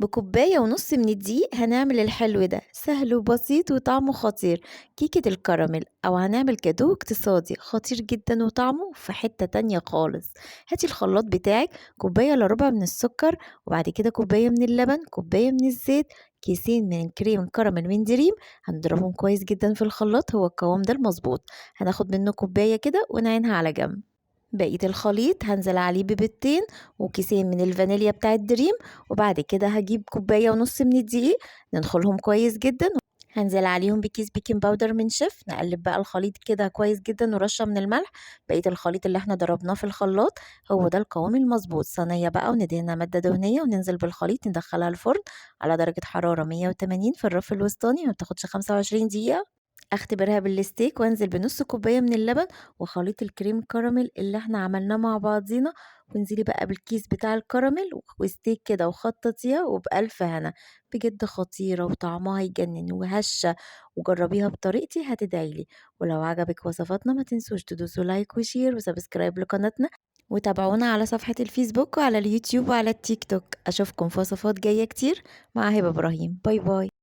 بكوباية ونص من الدقيق هنعمل الحلو ده سهل وبسيط وطعمه خطير. كيكة الكراميل أو هنعمل جاتوه اقتصادي خطير جدا وطعمه في حتة تانية خالص. هاتي الخلاط بتاعك، كوباية إلا ربع من السكر، وبعد كده كوباية من اللبن، كوباية من الزيت، كيسين من كريم كراميل من دريم. هنضربهم كويس جدا في الخلاط، هو القوام ده المظبوط. هناخد منه كوباية كده ونعينها على جنب. بقية الخليط هنزل عليه ببيضتين وكيسين من الفانيليا بتاع الدريم، وبعد كده هجيب كوباية ونص من الدقيق، ننخلهم كويس جدا. هنزل عليهم بكيس بيكنج باودر من شيف، نقلب بقى الخليط كده كويس جدا ورشة من الملح. بقية الخليط اللي احنا ضربناه في الخلاط هو ده القوام المظبوط. صينية بقى وندهنها مادة دهنية وننزل بالخليط ندخلها الفرن على درجة حرارة 180 في الرف الوسطاني، ما بتاخدش 25 دقيقة. اختبرها بالستيك وانزل بنص كوباية من اللبن وخليط الكريم كراميل اللي احنا عملناه مع بعضينا، وانزلي بقى بالكيس بتاع الكراميل وستيك كده وخططيها وبألف هنا. بجد خطيرة وطعمها يجنن وهشة، وجربيها بطريقتي هتدعيلي. ولو عجبك وصفاتنا ما تنسوش تدوسوا لايك وشير وسبسكرايب لقناتنا، وتابعونا على صفحة الفيسبوك وعلى اليوتيوب وعلى التيك توك. اشوفكم في وصفات جاية كتير مع هبة ابراهيم. باي باي.